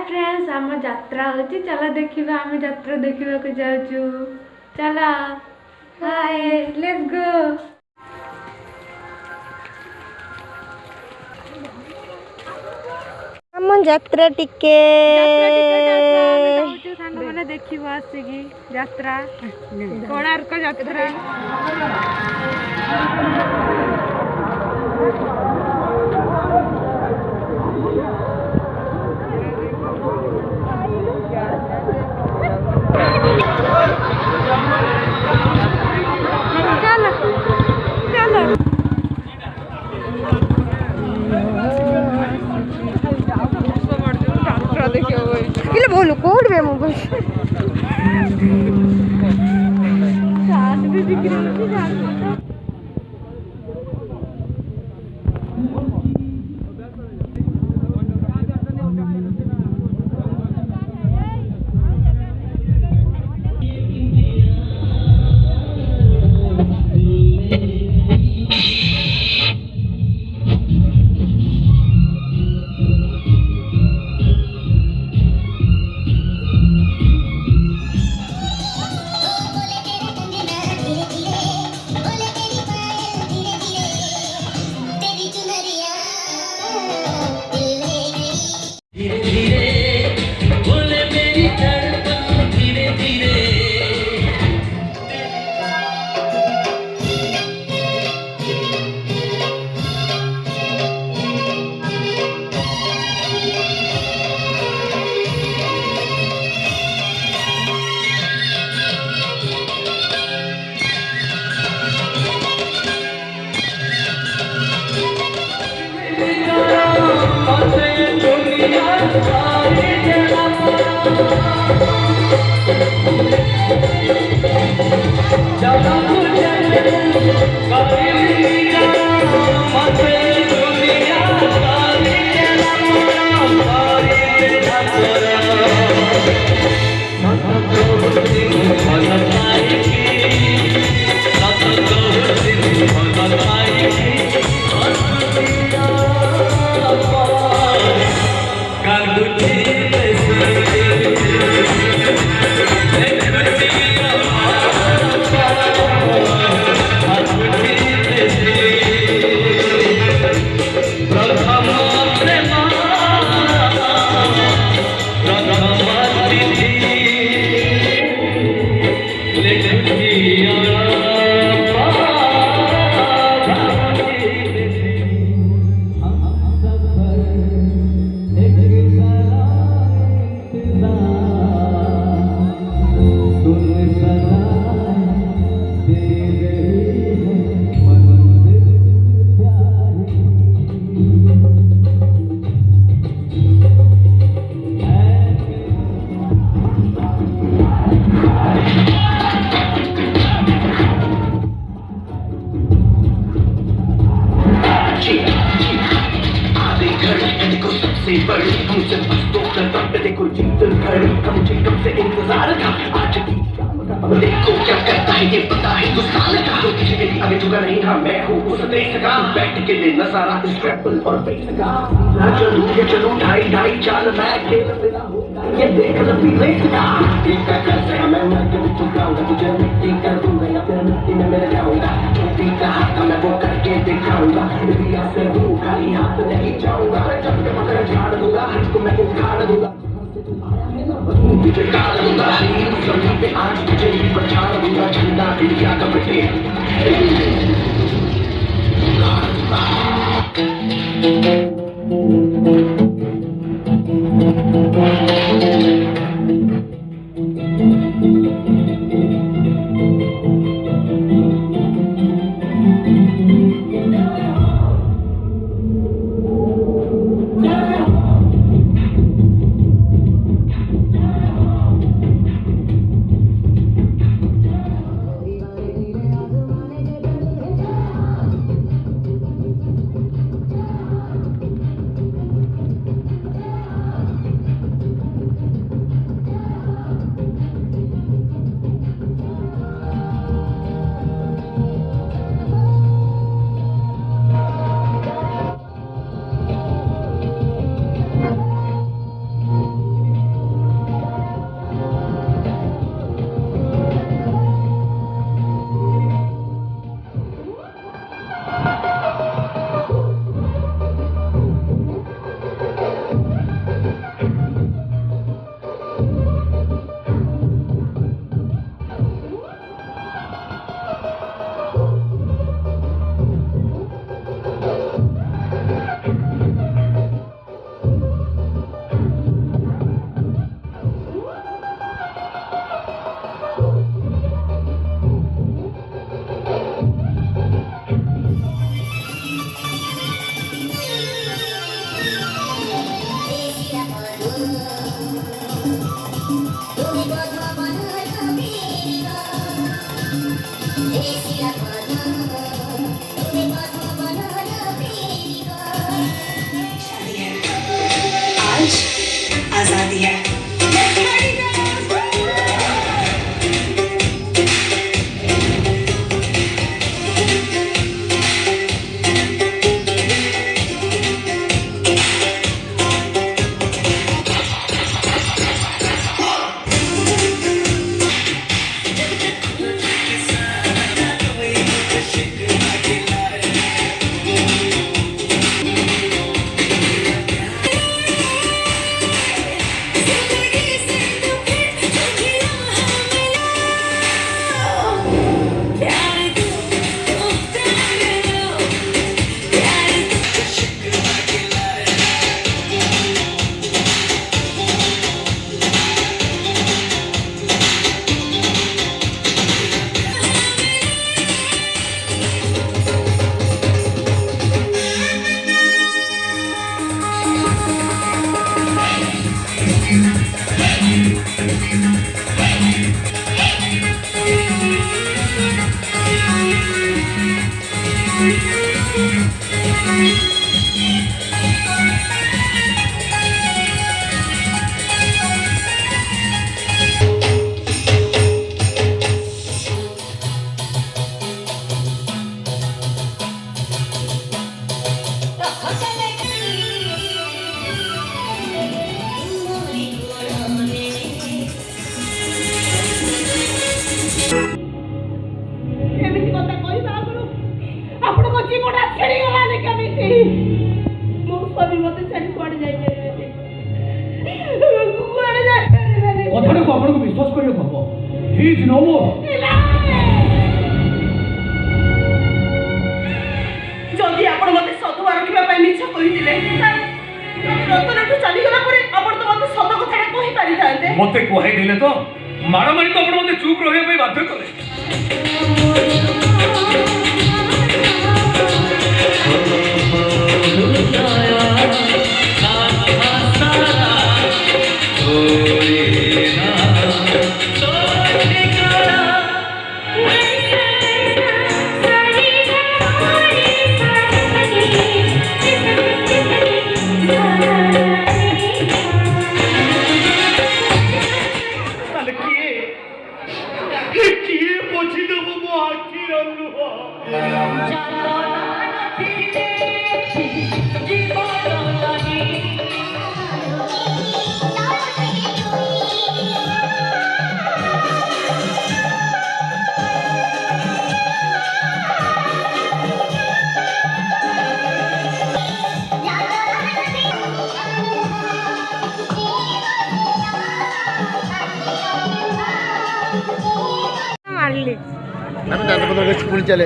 Friends आम यात्रा होची चलो देखिबा आम यात्रा देखिबा को जाउछु चलो हाय लेट्स गो। आम यात्रा टिके सांग मैंने देखिबा आसिकी यात्रा कोणार्क यात्रा ಇಲ್ಲ ಬೋಲು ಕೋಡ್ವೆ ಮಗು साथ भी दिख रही है देखो क्या करता है ये पता है तो साल का तो किसी के आगे झुका नहीं था मैं हूँ उस देश का बैठ के लेना सारा स्क्रैपल और बेच का चलूं ढाई ढाई चाल मैं खेल मिला हूँ ये देख लंबी रेस का एक का कैसे मैं के चुकाऊंगा तुझे मिट्टी कर दूंगा या फिर मिट्टी में मिल जाऊंगा मिट्टी का हाथ मैं वो करके दिखाऊंगा इंडिया से दूर खाली हाथ नहीं जाऊंगा जब मैं मकर झाड़ दूंगा हाथ को मैं उखाड़ दूंगा तुझे काट दूंगा जमीन पे आज तुझे ही बचा दूंगा झंडा इंडिया का बेटे ଏମିତି କଥା କହିବା ଆଗରୁ ଆପଣଙ୍କ ଜୀବନଟା ଛିଡ଼ିଗଲାନି କେମିତି? ମୋ ସ୍ୱାମୀ ମତେ ଛାଡ଼ି କୁଆଡ଼େ ଯାଇପାରିବେନି, କୁଆଡ଼େ ଯାଇପାରିବେନି। କଥାଟାକୁ ଆପଣଙ୍କୁ ବିଶ୍ୱାସ କରିବାକୁ ହବ। He is no more. ଯଦି ଆପଣ ମତେ ସଧବା ରଖିବା ପାଇଁ ମିଛ କହିଥିଲେ, ରତନଠୁ ଚାଲିଗଲା ପରେ ଆପଣ ତ ମତେ ସତ କଥାଟା କହିପାରିଥାନ୍ତେ। ମତେ କୁହାଇ ଦେଲେ ତ ମାଡ଼ ମାରି ତ ଆପଣ ମତେ ଚୁପ୍ ରହିବା ପାଇଁ ବାଧ୍ୟ କଲେ। କିଏ ପୋଛିଦେବ ମୋ ଆଖିର ଲୁହ? मारली আমি দাদা কোথাও স্কুল চলে